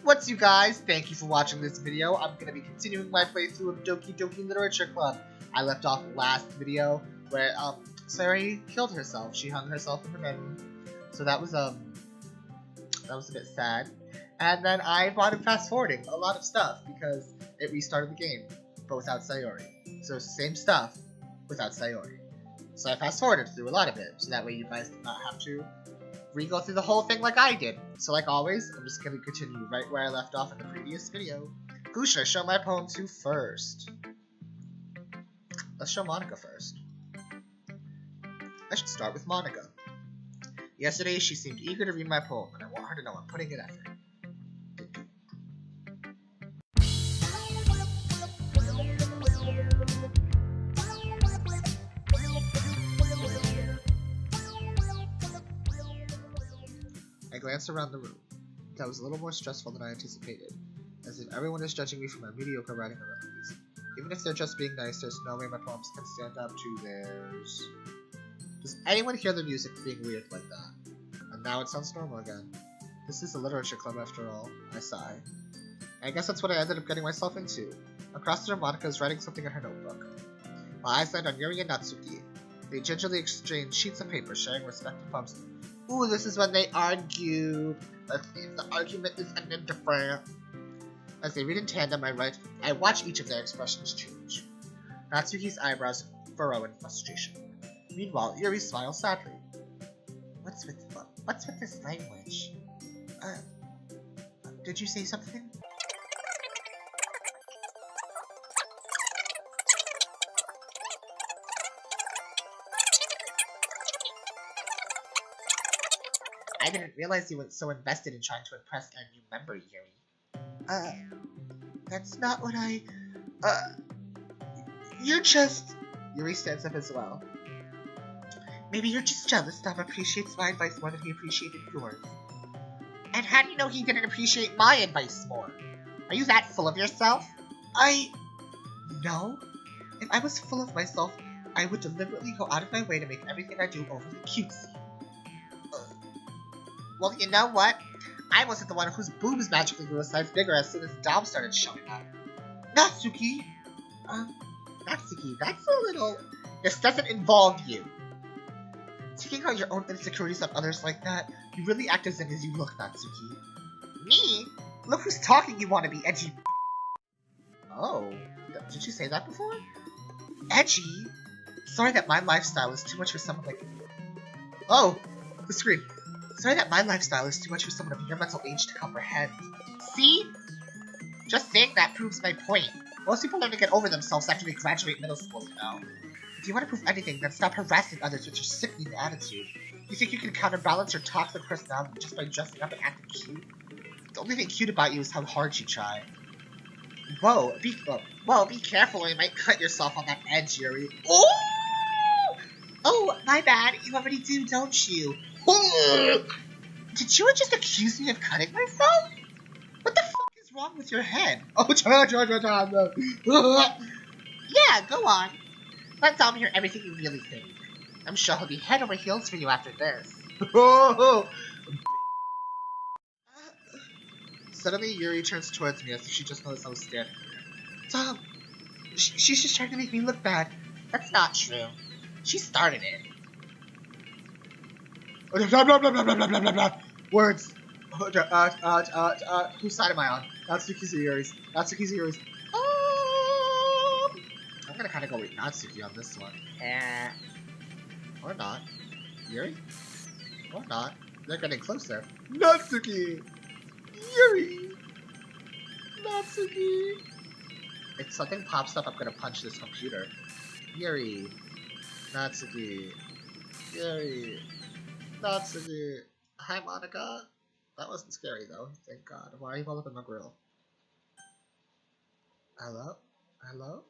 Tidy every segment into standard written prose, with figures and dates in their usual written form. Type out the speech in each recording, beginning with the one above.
What's you guys? Thank you for watching this video. I'm going to be continuing my playthrough of Doki Doki Literature Club. I left off last video where Sayori killed herself. She hung herself in her bedroom. So that was a bit sad. And then I bought him fast forwarding a lot of stuff because it restarted the game, but without Sayori. So it's the same stuff without Sayori. So I fast forwarded through a lot of it, so that way you guys do not have to re-go through the whole thing like I did. So like always, I'm just going to continue right where I left off in the previous video. Who should I show my poem to first? Let's show Monica first. I should start with Monica. Yesterday, she seemed eager to read my poem, and I want her to know I'm putting in effort. I glanced around the room. That was a little more stressful than I anticipated, as if everyone is judging me for my mediocre writing abilities. Even if they're just being nice, there's no way my poems can stand up to theirs. Does anyone hear the music being weird like that? And now it sounds normal again. This is a literature club after all, I sigh. I guess that's what I ended up getting myself into. Across the room, Monica is writing something in her notebook. My eyes land on Yuri and Natsuki. They gingerly exchange sheets of paper, sharing respective poems. Ooh, this is when they argue. Let's see if the argument is ended different. As they read in tandem, I watch each of their expressions change. Natsuki's eyebrows furrow in frustration. Meanwhile, Yuri smiles sadly. What's with this language? Did you say something? I didn't realize you were so invested in trying to impress our new member, Yuri. That's not what you're just... Yuri stands up as well. Maybe you're just jealous Dom appreciates my advice more than he appreciated yours. And how do you know he didn't appreciate my advice more? Are you that full of yourself? No. If I was full of myself, I would deliberately go out of my way to make everything I do overly cutesy. Well, you know what? I wasn't the one whose boobs magically grew a size bigger as soon as Dom started showing up. Natsuki! Natsuki, that's a little... This doesn't involve you. Taking out your own insecurities on others like that, you really act as young as you look, Natsuki. Me? Look who's talking, you want to be edgy. Oh, did you say that before? Edgy? Sorry that my lifestyle is too much for someone like... Oh, the screen. Sorry that my lifestyle is too much for someone of your mental age to comprehend. See? Just saying that proves my point. Most people learn to get over themselves after they graduate middle school, you know. If you want to prove anything, then stop harassing others with your sickening attitude. You think you can counterbalance your toxic personality just by dressing up and acting cute? The only thing cute about you is how hard you try. Whoa, be careful or you might cut yourself on that edge, Yuri. Ooh! Oh, my bad. You already do, don't you? Did you just accuse me of cutting myself? What the fuck is wrong with your head? Oh, yeah, go on. Let Dom hear everything you really think. I'm sure he'll be head over heels for you after this. Suddenly, Yuri turns towards me as if she just noticed I was standing there. Dom, she's just trying to make me look bad. That's not true. She started it. Blah, blah, blah, blah, blah, blah, blah, blah. Words. Whose side am I on? Natsuki's or Yuri's? Natsuki's or Yuri's? I'm gonna kinda go with Natsuki on this one. Or not. Yuri? Or not. They're getting closer. Natsuki! Yuri! Natsuki! If something pops up, I'm gonna punch this computer. Yuri. Natsuki. Yuri. Natsuki. Hi, Monica. That wasn't scary, though. Thank God. Why are you all up in my grill? Hello? Hello?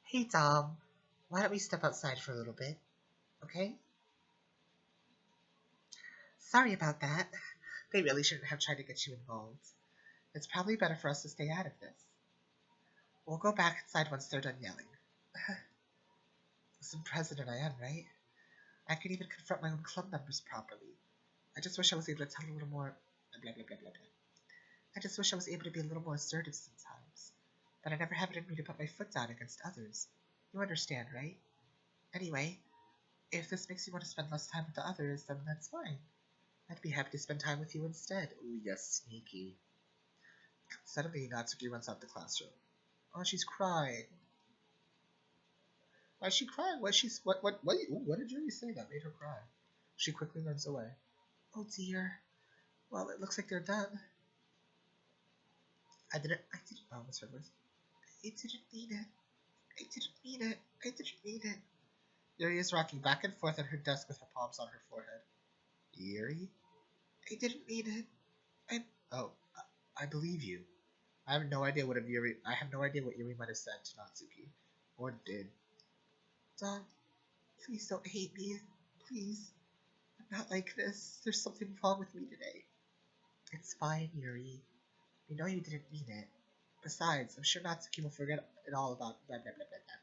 Hey, Dom. Why don't we step outside for a little bit? Okay? Sorry about that. They really shouldn't have tried to get you involved. It's probably better for us to stay out of this. We'll go back inside once they're done yelling. Some president I am, right? I can even confront my own club members properly. I just wish I was able to tell a little more blah blah blah blah blah. I just wish I was able to be a little more assertive sometimes. But I never have it in me to put my foot down against others. You understand, right? Anyway, if this makes you want to spend less time with the others, then that's fine. I'd be happy to spend time with you instead. Ooh, yes, sneaky. Suddenly, Natsuki runs out the classroom. Oh, she's crying. Why is she crying? What did Yuri say that made her cry? She quickly runs away. Oh dear. Well, it looks like they're done. Oh, what's her voice? I didn't mean it. I didn't mean it. I didn't mean it. Yuri is rocking back and forth at her desk with her palms on her forehead. Yuri? I didn't mean it. I believe you. I have no idea what Yuri might have said to Natsuki. Or did. Dom, please don't hate me. Please. I'm not like this. There's something wrong with me today. It's fine, Yuri. We know you didn't mean it. Besides, I'm sure Natsuki will forget it all about blah blah blah blah blah.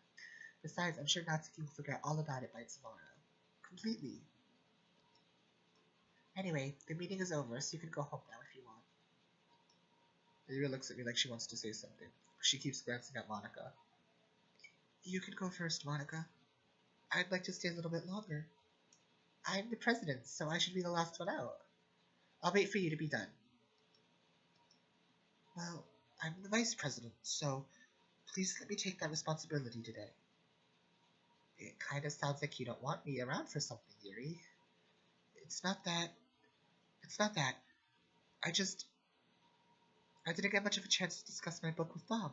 Besides, I'm sure Natsuki will forget all about it by tomorrow. Completely. Anyway, the meeting is over, so you can go home now if you want. Yuri looks at me like she wants to say something. She keeps glancing at Monica. You can go first, Monica. I'd like to stay a little bit longer. I'm the president, so I should be the last one out. I'll wait for you to be done. Well, I'm the vice president, so please let me take that responsibility today. It kind of sounds like you don't want me around for something, Yuri. It's not that. I didn't get much of a chance to discuss my book with Dom.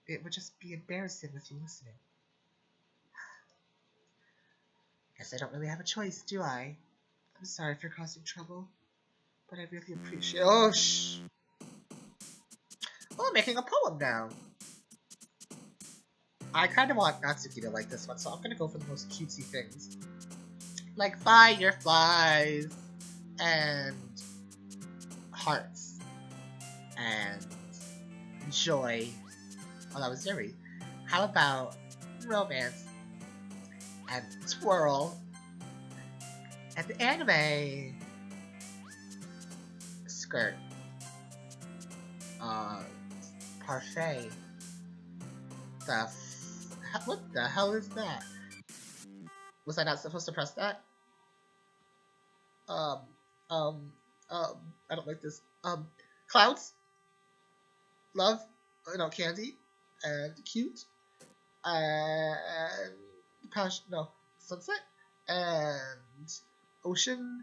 It would just be embarrassing with you listening. Guess I don't really have a choice, do I? I'm sorry for causing trouble, but I really appreciate. Oh, shh! Oh, I'm making a poem now. I kind of want Natsuki to like this one, so I'm gonna go for the most cutesy things, like fireflies and hearts and joy. Oh, that was Yuri. How about romance and twirl and anime skirt? Parfait. What the hell is that? Was I not supposed to press that? I don't like this. Clouds, love, no, candy, and cute, and passion, no, sunset, and ocean,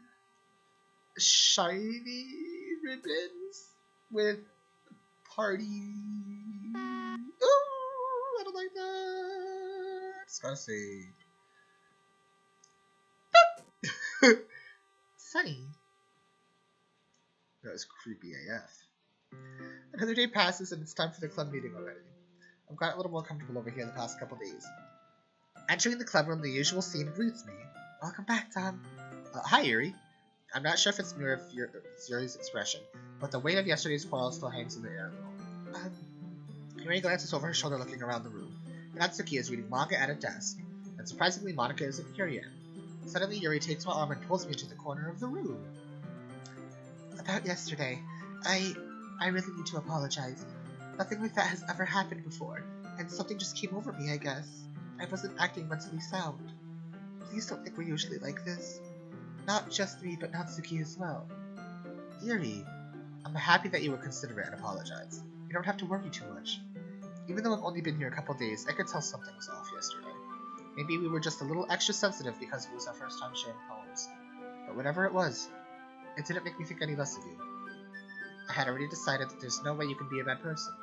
shiny ribbons with party. Oh, I don't like that. Disgusting. Sunny. That was creepy AF. Another day passes and it's time for the club meeting already. I've got a little more comfortable over here the past couple days. Entering the club room, the usual scene greets me. Welcome back, Tom. Hi, Yuri. I'm not sure if it's mirror of Yuri's expression, but the weight of yesterday's quarrel still hangs in the air. Yuri glances over her shoulder looking around the room. Natsuki is reading manga at a desk, and surprisingly Monica isn't here yet. Suddenly Yuri takes my arm and pulls me to the corner of the room. About yesterday, I really need to apologize. Nothing like that has ever happened before, and something just came over me, I guess. I wasn't acting mentally sound. Please don't think we're usually like this. Not just me, but Natsuki as well. Yuri, I'm happy that you were considerate and apologized. You don't have to worry too much. Even though I've only been here a couple days, I could tell something was off yesterday. Maybe we were just a little extra sensitive because it was our first time sharing poems. But whatever it was, it didn't make me think any less of you. I had already decided that there's no way you can be a bad person.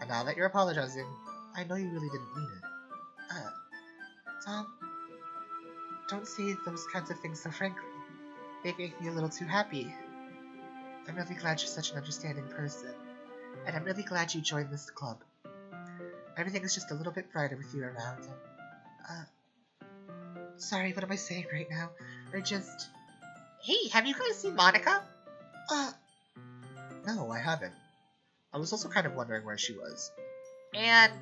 And now that you're apologizing, I know you really didn't mean it. Tom, don't say those kinds of things so frankly. They make me a little too happy. I'm really glad you're such an understanding person. And I'm really glad you joined this club. Everything is just a little bit brighter with you around. Sorry, what am I saying right now? Hey, have you guys seen Monica? No, I haven't. I was also kind of wondering where she was. And,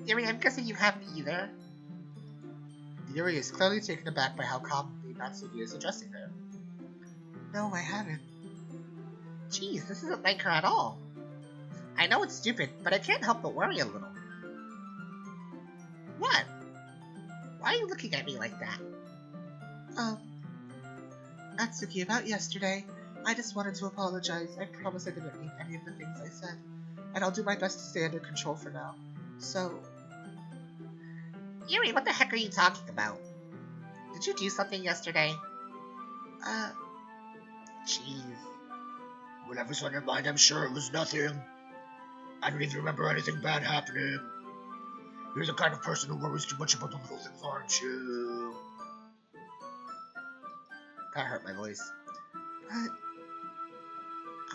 Yuri, I'm guessing you haven't either. Yuri is clearly taken aback by how calmly Natsuki is addressing her. No, I haven't. Jeez, this isn't like her at all. I know it's stupid, but I can't help but worry a little. What? Why are you looking at me like that? Natsuki, about yesterday, I just wanted to apologize. I promise I didn't mean any of the things I said, and I'll do my best to stay under control for now. So... Yuri, what the heck are you talking about? Did you do something yesterday? Jeez. Whatever's on your mind, I'm sure it was nothing. I don't even remember anything bad happening. You're the kind of person who worries too much about the little things, aren't you? That hurt my voice. But...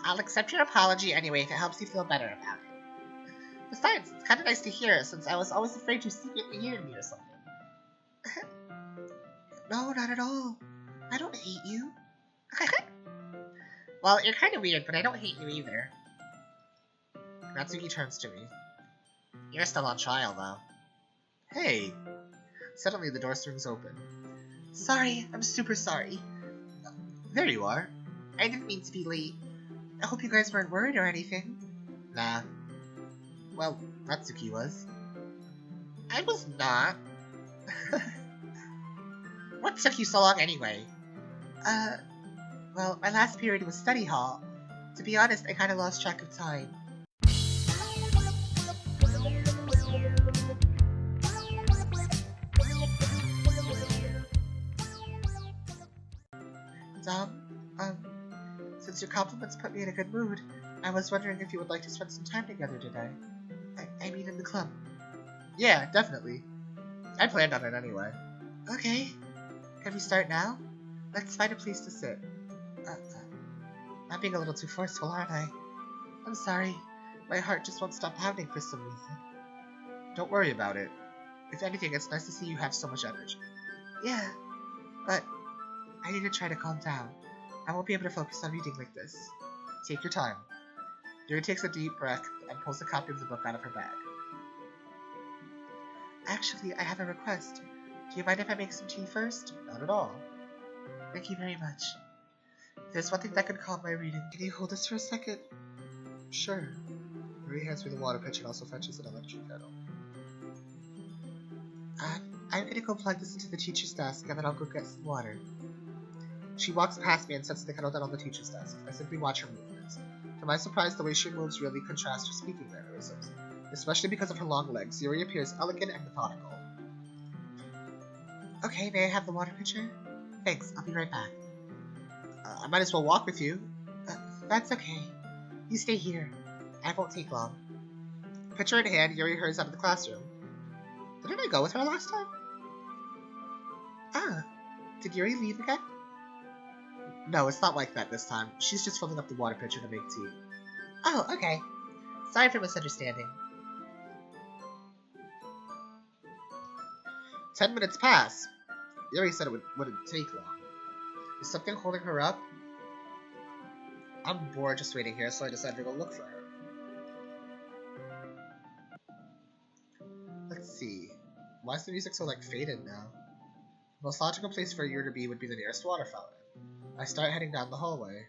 I'll accept your apology anyway if it helps you feel better about it. Besides, it's kind of nice to hear, since I was always afraid you secretly hated me or something. No, not at all. I don't hate you. Well, you're kind of weird, but I don't hate you either. Natsuki turns to me. You're still on trial, though. Hey! Suddenly, the door swings open. Sorry, I'm super sorry. There you are. I didn't mean to be late. I hope you guys weren't worried or anything. Nah. Well, Natsuki was. I was not. What took you so long anyway? Well, my last period was study hall. To be honest, I kinda lost track of time. Since your compliments put me in a good mood, I was wondering if you would like to spend some time together today. I mean in the club. Yeah, definitely. I planned on it anyway. Okay. Can we start now? Let's find a place to sit. I'm being a little too forceful, aren't I? I'm sorry. My heart just won't stop pounding for some reason. Don't worry about it. If anything, it's nice to see you have so much energy. Yeah, but I need to try to calm down. I won't be able to focus on reading like this. Take your time. Yuri takes a deep breath and pulls a copy of the book out of her bag. Actually, I have a request. Do you mind if I make some tea first? Not at all. Thank you very much. If there's one thing that could calm my reading, can you hold this for a second? Sure. Yuri hands me the water pitcher and also fetches an electric kettle. I'm gonna go plug this into the teacher's desk and then I'll go get some water. She walks past me and sets the kettle down on the teacher's desk. I simply watch her movements. To my surprise, the way she moves really contrasts her speaking mannerisms. Especially because of her long legs, Yuri appears elegant and methodical. Okay, may I have the water pitcher? Thanks, I'll be right back. I might as well walk with you. That's okay. You stay here. I won't take long. Pitcher in hand, Yuri hurries out of the classroom. Didn't I go with her last time? Did Yuri leave again? No, it's not like that this time. She's just filling up the water pitcher to make tea. Oh, okay. Sorry for misunderstanding. 10 minutes pass. Yuri said it wouldn't take long. Is something holding her up? I'm bored just waiting here, so I decided to go look for her. Let's see. Why is the music so, faded now? The most logical place for Yuri to be would be the nearest water fountain. I start heading down the hallway.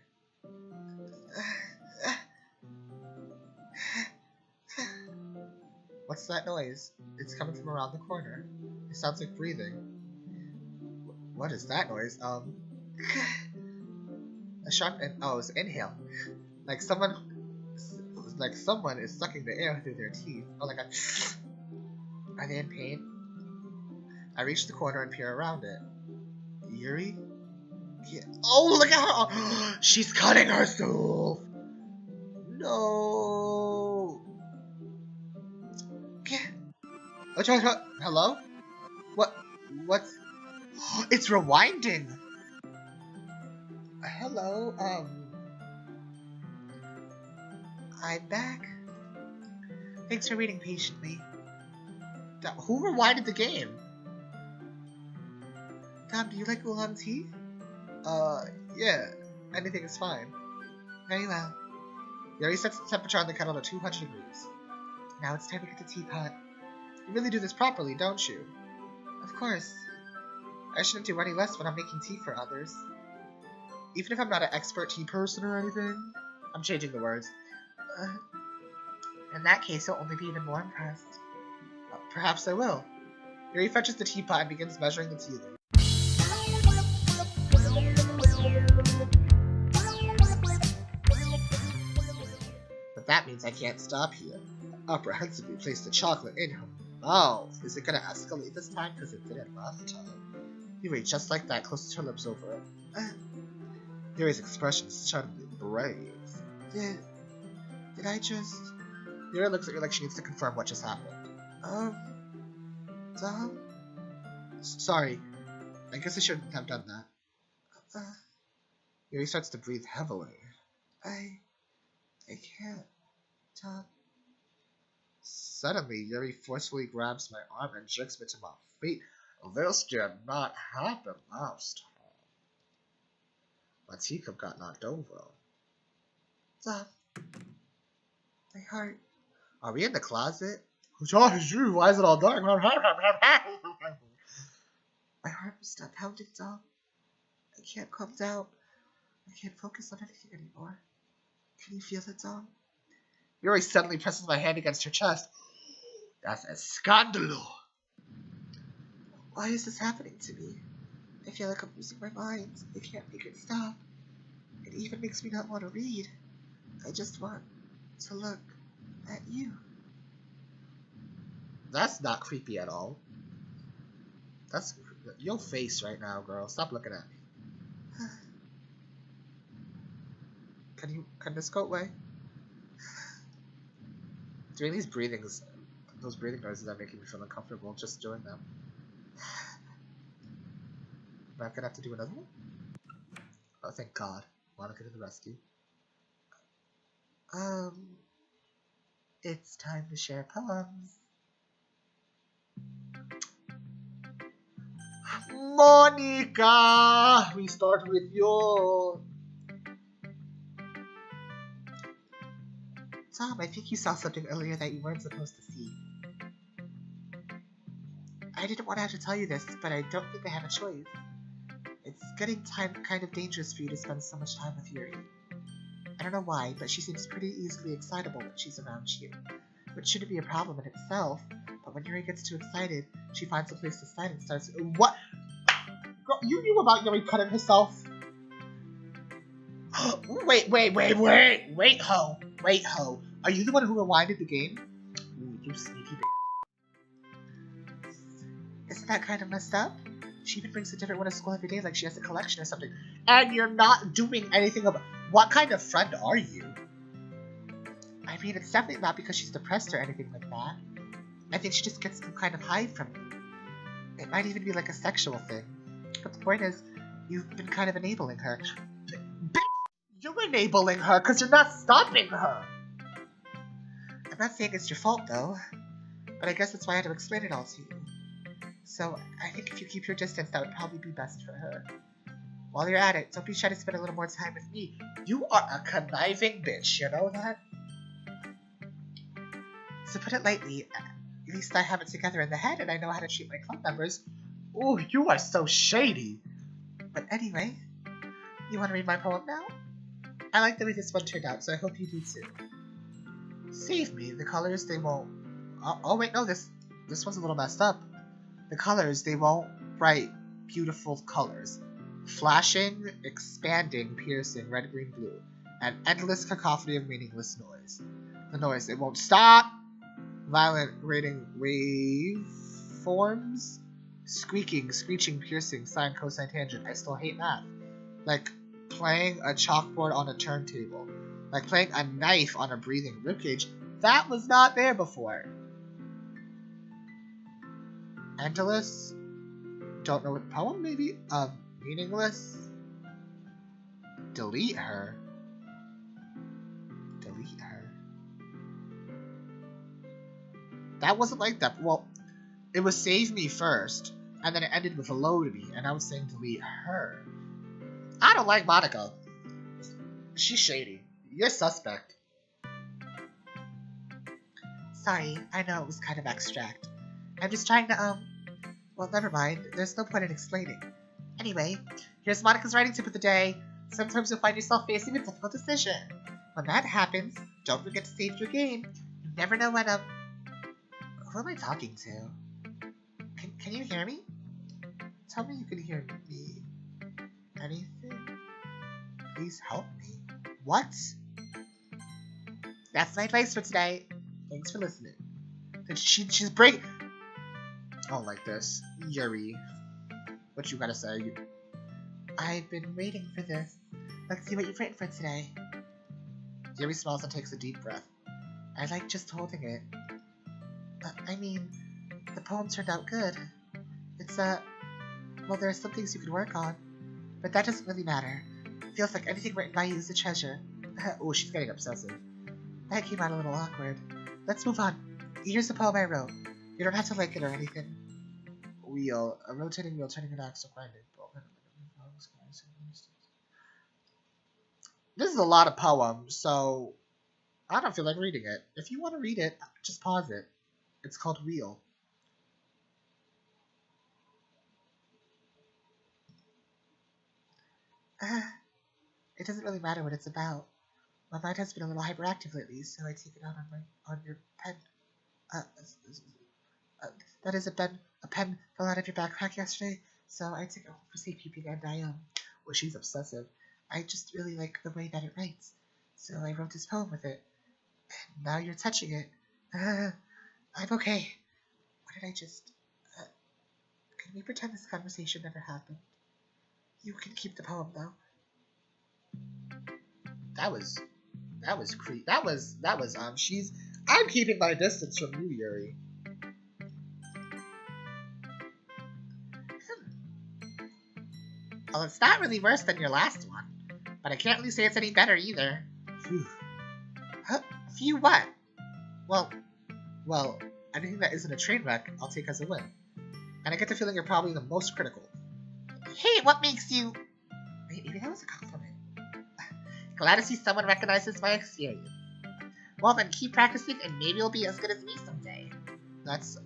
What's that noise? It's coming from around the corner. It sounds like breathing. What is that noise? A sharp it's an inhale. Like someone is sucking the air through their teeth. Oh, like a... Are they in pain? I reach the corner and peer around it. Yuri? Yeah. Oh, look at her! She's cutting herself! No! Hello? What's... It's rewinding! Hello, I'm back. Thanks for waiting patiently. Who rewinded the game? Dom, do you like oolong tea? Yeah. Anything is fine. Very well. Yuri sets the temperature on the kettle to 200 degrees. Now it's time to get the teapot. You really do this properly, don't you? Of course. I shouldn't do any less when I'm making tea for others. Even if I'm not an expert tea person or anything. I'm changing the words. In that case, you'll only be even more impressed. Perhaps I will. Yuri fetches the teapot and begins measuring the tea leaf. But that means I can't stop here. Apprehensively place the chocolate in her mouth. Is it gonna escalate this time? Because it didn't last time. Yuri, just like that, closes her lips over it. Yuri's expression suddenly breaks. Did I just... Yuri looks at you like she needs to confirm what just happened. Sorry. I guess I shouldn't have done that. Yuri starts to breathe heavily. I can't talk. Suddenly, Yuri forcefully grabs my arm and jerks me to my feet. This did not happen last time. My teacup got knocked over. Stop. My heart. Are we in the closet? Why is it all dark? My heart will stop pounding, Dom. I can't calm down. I can't focus on anything anymore. Can you feel it, Dom? Yuri suddenly presses my hand against her chest. That's a scandalo. Why is this happening to me? I feel like I'm losing my mind. I can't make it stop. It even makes me not want to read. I just want to look at you. That's not creepy at all. That's your face right now, girl. Stop looking at me. Can this go away? Doing these breathings, those breathing noises are making me feel uncomfortable just doing them. Am I gonna have to do another one? Oh, thank God. Monica to the rescue. It's time to share poems. Monica! We start with you. Tom, I think you saw something earlier that you weren't supposed to see. I didn't want to have to tell you this, but I don't think I have a choice. It's getting kind of dangerous for you to spend so much time with Yuri. I don't know why, but she seems pretty easily excitable when she's around you. Which shouldn't be a problem in itself, but when Yuri gets too excited, she finds a place to stand and starts— What? Girl, you knew about Yuri cutting herself? Wait, ho. Are you the one who rewinded the game? Ooh, you sneaky bitch. Isn't that kind of messed up? She even brings a different one to school every day like she has a collection or something. And you're not doing anything about— What kind of friend are you? I mean, it's definitely not because she's depressed or anything like that. I think she just gets some kind of high from you. It might even be like a sexual thing. But the point is, you've been kind of enabling her. Bitch! You're enabling her because you're not stopping her! I'm not saying it's your fault, though. But I guess that's why I had to explain it all to you. So, I think if you keep your distance, that would probably be best for her. While you're at it, don't be shy to spend a little more time with me. You are a conniving bitch, you know that? To put it lightly, at least I have it together in the head and I know how to treat my club members. Ooh, you are so shady! But anyway, you want to read my poem now? I like the way this one turned out, so I hope you do too. Save me, the colors, they won't— Oh wait, no, this one's a little messed up. The colors, they won't write beautiful colors. Flashing, expanding, piercing, red, green, blue. An endless cacophony of meaningless noise. The noise, it won't stop! Violent, rating, waveforms? Squeaking, screeching, piercing, sine, cosine, tangent. I still hate math. Like playing a chalkboard on a turntable. Like playing a knife on a breathing ribcage. That was not there before. Endless? Don't know what poem, maybe? Meaningless? Delete her? Delete her? That wasn't like that. Well, it was save me first, and then it ended with load me, and I was saying delete her. I don't like Monica. She's shady. You're suspect. Sorry, I know it was kind of abstract. I'm just trying to, Well, never mind. There's no point in explaining. Anyway, here's Monica's writing tip of the day. Sometimes you'll find yourself facing a difficult decision. When that happens, don't forget to save your game. You never know when Who am I talking to? Can you hear me? Tell me you can hear me. Anything? Please help me. What? That's my advice for today. Thanks for listening. She's breaking. Oh, like this. Yuri. What you gotta say? I've been waiting for this. Let's see what you've written for today. Yuri smiles and takes a deep breath. I like just holding it. I mean, the poem turned out good. It's, well, there are some things you could work on, but that doesn't really matter. Feels like anything written by you is a treasure. Oh, she's getting obsessive. That came out a little awkward. Let's move on. Here's the poem I wrote. You don't have to like it or anything. Wheel. A rotating wheel turning an axle grinding. This is a lot of poems, so I don't feel like reading it. If you want to read it, just pause it. It's called Wheel. It doesn't really matter what it's about. My mind has been a little hyperactive lately, so I take it out on your pen. That is a pen fell out of your backpack yesterday, so I took it home for safekeeping, and well, she's obsessive. I just really like the way that it writes, so I wrote this poem with it. And now you're touching it. I'm okay. What did I just... can we pretend this conversation never happened? You can keep the poem, though. That was I'm keeping my distance from you, Yuri. Well, it's not really worse than your last one, but I can't really say it's any better either. Phew. Huh? Phew what? Well, anything that isn't a train wreck, I'll take as a win. And I get the feeling you're probably the most critical. Hey, what makes you... Wait, maybe that was a compliment. Glad to see someone recognizes my experience. Well then, keep practicing and maybe you'll be as good as me someday. That's,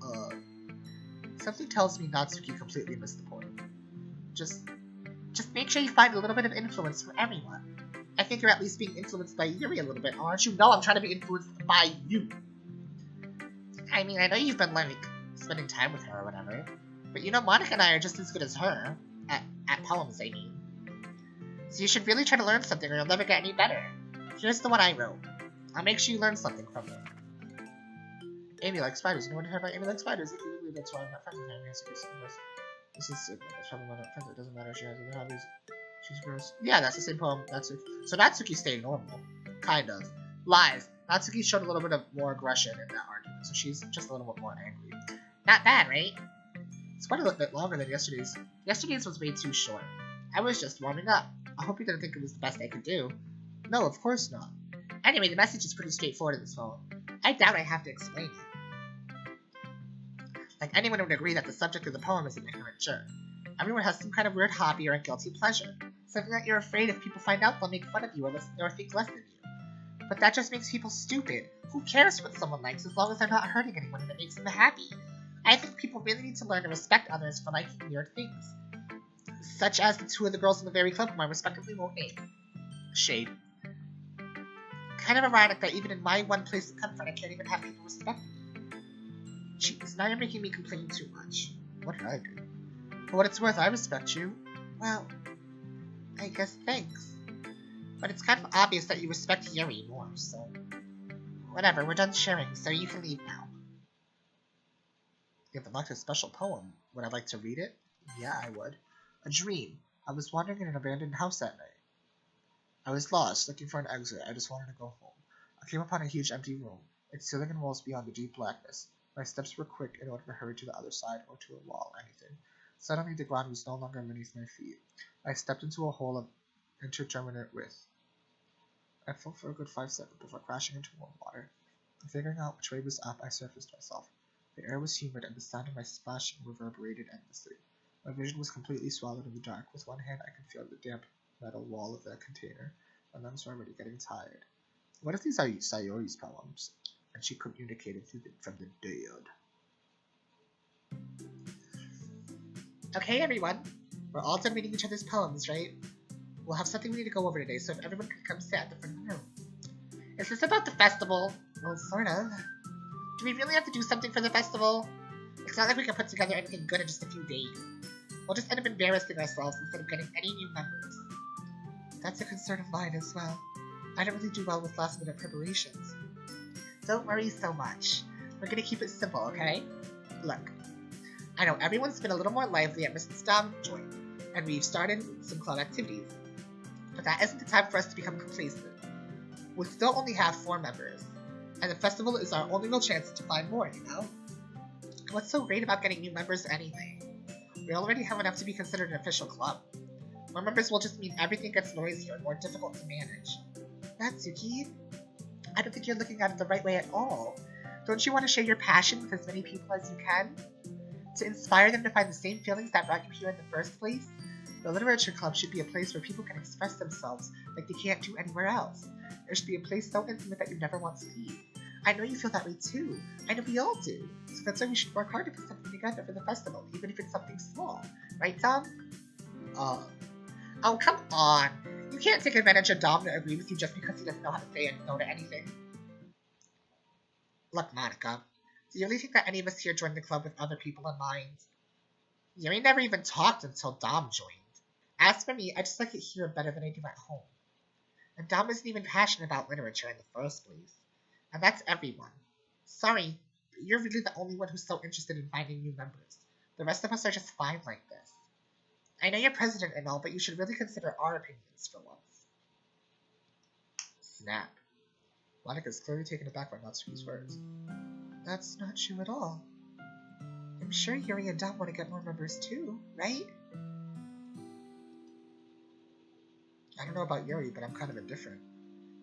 something tells me Natsuki completely missed the point. Just make sure you find a little bit of influence from everyone. I think you're at least being influenced by Yuri a little bit, aren't you? No, I'm trying to be influenced by you. I mean, I know you've been, like, spending time with her or whatever, but you know Monica and I are just as good as her. At poems, I mean. So you should really try to learn something or you'll never get any better. Here's the one I wrote. I'll make sure you learn something from it. Amy likes spiders. Anyone heard about Amy likes spiders? If you believe that's why I'm not friends with her. This is that's probably one of friends. It doesn't matter if she has other hobbies. She's gross. Yeah, that's the same poem. Natsuki. So Natsuki's staying normal. Kind of. Lies. Natsuki showed a little bit of more aggression in that argument, so she's just a little bit more angry. Not bad, right? It's quite a little bit longer than yesterday's. Yesterday's was way too short. I was just warming up. I hope you didn't think it was the best I could do. No, of course not. Anyway, the message is pretty straightforward in this poem. I doubt I have to explain it. Like, anyone would agree that the subject of the poem is an ignorant jerk. Everyone has some kind of weird hobby or a guilty pleasure. Something that you're afraid if people find out they'll make fun of you or think less of you. But that just makes people stupid. Who cares what someone likes as long as they're not hurting anyone and it makes them happy? I think people really need to learn to respect others for liking weird things. Such as the two of the girls in the very club whom I respectively won't name. Shade. Kind of ironic that even in my one place of comfort I can't even have people respect me. Jeez, now you're making me complain too much. What did I do? For what it's worth, I respect you. Well, I guess thanks. But it's kind of obvious that you respect Yuri more, so... Whatever, we're done sharing, so you can leave now. You have unlocked a special poem. Would I like to read it? Yeah, I would. A dream. I was wandering in an abandoned house at night. I was lost, looking for an exit. I just wanted to go home. I came upon a huge empty room, its ceiling and walls beyond the deep blackness. My steps were quick in order to hurry to the other side or to a wall, anything. Suddenly the ground was no longer beneath my feet. I stepped into a hole of indeterminate width. I fell for a good 5 seconds before crashing into warm water. Figuring out which way was up, I surfaced myself. The air was humid and the sound of my splashing reverberated endlessly. My vision was completely swallowed in the dark. With one hand I could feel the damp metal wall of the container. My lungs were already getting tired. What if these are Sayori's poems? And she communicated from the dead. Okay, everyone. We're all done reading each other's poems, right? We'll have something we need to go over today, so if everyone could come sit at the front of the room. Is this about the festival? Well, sort of. Do we really have to do something for the festival? It's not like we can put together anything good in just a few days. We'll just end up embarrassing ourselves instead of getting any new members. That's a concern of mine as well. I don't really do well with last-minute preparations. Don't worry so much. We're gonna keep it simple, okay? Look, I know everyone's been a little more lively ever since Dom joined, and we've started some club activities. But that isn't the time for us to become complacent. We still only have 4 members, and the festival is our only real chance to find more, you know? What's so great about getting new members anyway? We already have enough to be considered an official club. More members will just mean everything gets noisier and more difficult to manage. Natsuki, I don't think you're looking at it the right way at all. Don't you want to share your passion with as many people as you can? To inspire them to find the same feelings that brought you here in the first place? The Literature Club should be a place where people can express themselves like they can't do anywhere else. There should be a place so intimate that you never want to leave. I know you feel that way too. I know we all do. So that's why we should work hard to put something together for the festival, even if it's something small. Right, Dom? Oh, come on. You can't take advantage of Dom to agree with you just because he doesn't know how to say no to anything. Look, Monica, do you really think that any of us here joined the club with other people in mind? Yuri never even talked until Dom joined. As for me, I just like it here better than I do at home. And Dom isn't even passionate about literature in the first place. And that's everyone. Sorry, but you're really the only one who's so interested in finding new members. The rest of us are just fine like this. I know you're president and all, but you should really consider our opinions for once. Snap. Monica's clearly taken aback by Natsuki's words. That's not true at all. I'm sure Yuri and Dom want to get more members too, right? I don't know about Yuri, but I'm kind of indifferent.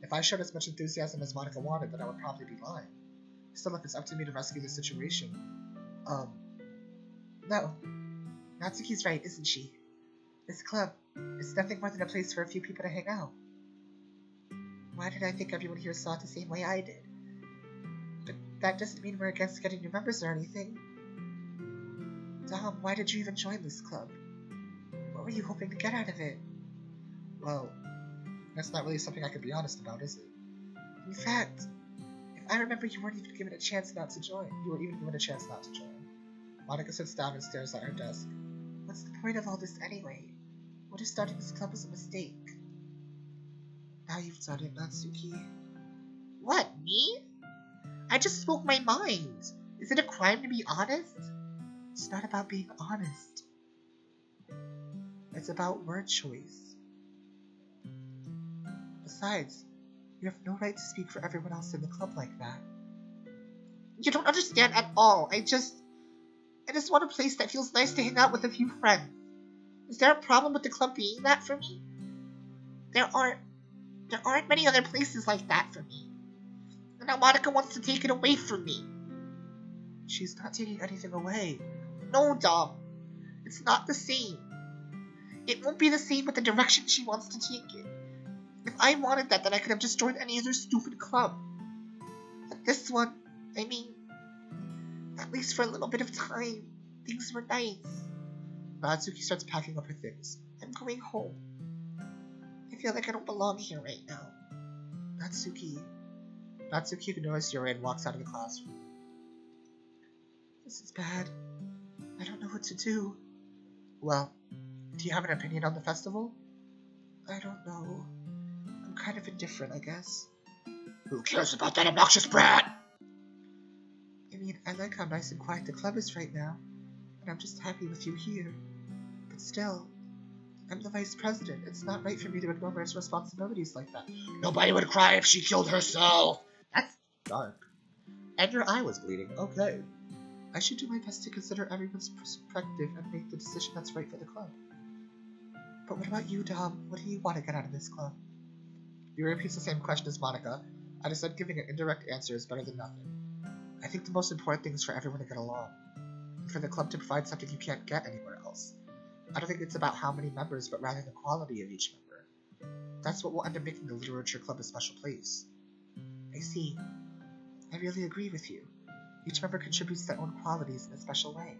If I showed as much enthusiasm as Monica wanted, then I would probably be lying. Still, if it's up to me to rescue the situation... No. Natsuki's right, isn't she? This club is nothing more than a place for a few people to hang out. Why did I think everyone here saw it the same way I did? But that doesn't mean we're against getting new members or anything. Dom, why did you even join this club? What were you hoping to get out of it? Well, that's not really something I can be honest about, is it? In fact, if I remember, you weren't even given a chance not to join. You were even given a chance not to join. Monica sits down and stares at her desk. What's the point of all this anyway? What if starting this club was a mistake? Now you've done it, Natsuki. What, me? I just spoke my mind. Is it a crime to be honest? It's not about being honest. It's about word choice. Besides, you have no right to speak for everyone else in the club like that. You don't understand at all. I just want a place that feels nice to hang out with a few friends. Is there a problem with the club being that for me? There aren't many other places like that for me. And now Monica wants to take it away from me. She's not taking anything away. No, Dom. It's not the same. It won't be the same with the direction she wants to take it. If I wanted that, then I could have just joined any other stupid club. But this one, I mean, at least for a little bit of time, things were nice. Natsuki starts packing up her things. I'm going home. I feel like I don't belong here right now. Natsuki ignores Yuri and walks out of the classroom. This is bad. I don't know what to do. Well, do you have an opinion on the festival? I don't know. I'm kind of indifferent, I guess. Who cares about that obnoxious brat? I mean, I like how nice and quiet the club is right now, and I'm just happy with you here. But still, I'm the vice president. It's not right for me to ignore my responsibilities like that. Nobody would cry if she killed herself. That's dark. And your eye was bleeding. Okay. I should do my best to consider everyone's perspective and make the decision that's right for the club. But what about you, Dom? What do you want to get out of this club? You repeats the same question as Monica. I decided giving an indirect answer is better than nothing. I think the most important thing is for everyone to get along, and for the club to provide something you can't get anywhere else. I don't think it's about how many members, but rather the quality of each member. That's what will end up making the Literature Club a special place. I see. I really agree with you. Each member contributes their own qualities in a special way.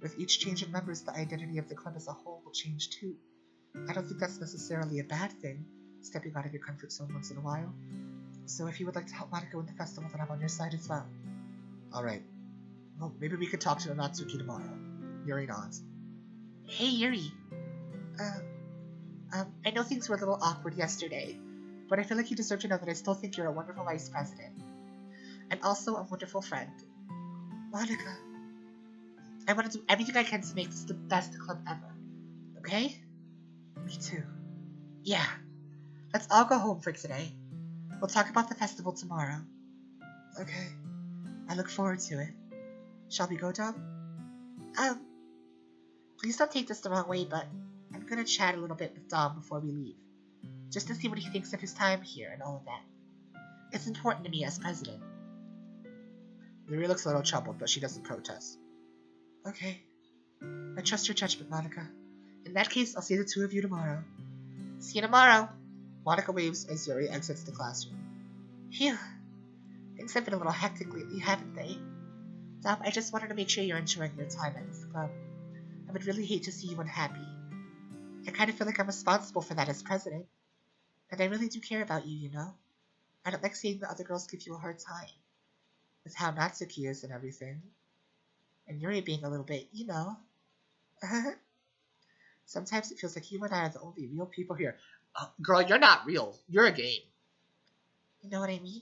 With each change in members, the identity of the club as a whole will change too. I don't think that's necessarily a bad thing, stepping out of your comfort zone once in a while. So if you would like to help Monica win the festival, then I'm on your side as well. Alright. Well, maybe we could talk to Natsuki tomorrow. Yuri nods. Hey, Yuri. I know things were a little awkward yesterday, but I feel like you deserve to know that I still think you're a wonderful vice president. And also a wonderful friend. Monica. I want to do everything I can to make this the best club ever. Okay? Me too. Yeah. Let's all go home for today. We'll talk about the festival tomorrow. Okay. I look forward to it. Shall we go, Dom? Please don't take this the wrong way, but I'm gonna chat a little bit with Dom before we leave. Just to see what he thinks of his time here and all of that. It's important to me as president. Yuri looks a little troubled, but she doesn't protest. Okay. I trust your judgment, Monica. In that case, I'll see the two of you tomorrow. See you tomorrow! Monica waves as Yuri exits the classroom. Phew. Things have been a little hectic lately, haven't they? Dom, I just wanted to make sure you're enjoying your time at this club. I would really hate to see you unhappy. I kind of feel like I'm responsible for that as president. And I really do care about you, you know? I don't like seeing the other girls give you a hard time. With how Natsuki is and everything. And Yuri being a little bit, you know. Sometimes it feels like you and I are the only real people here. Girl, you're not real. You're a game. You know what I mean?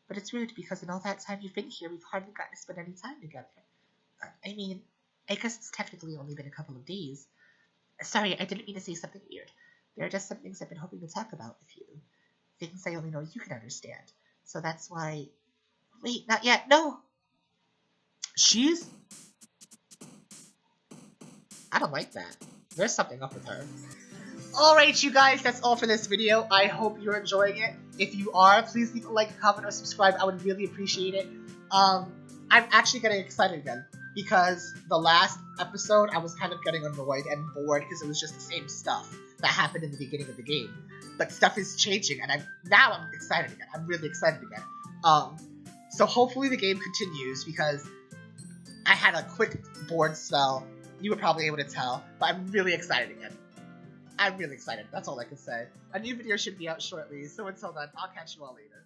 But it's weird because in all that time you've been here, we've hardly gotten to spend any time together. I mean, I guess it's technically only been a couple of days. Sorry, I didn't mean to say something weird. There are just some things I've been hoping to talk about with you. Things I only know you can understand. So that's why... Wait, not yet. No! She's... I don't like that. There's something up with her. Alright, you guys, that's all for this video. I hope you're enjoying it. If you are, please leave a like, comment, or subscribe. I would really appreciate it. I'm actually getting excited again. Because the last episode, I was kind of getting annoyed and bored because it was just the same stuff that happened in the beginning of the game. But stuff is changing, and now I'm excited again. I'm really excited again. So hopefully the game continues, because I had a quick board spell. You were probably able to tell, but I'm really excited again. I'm really excited. That's all I can say. A new video should be out shortly, so until then, I'll catch you all later.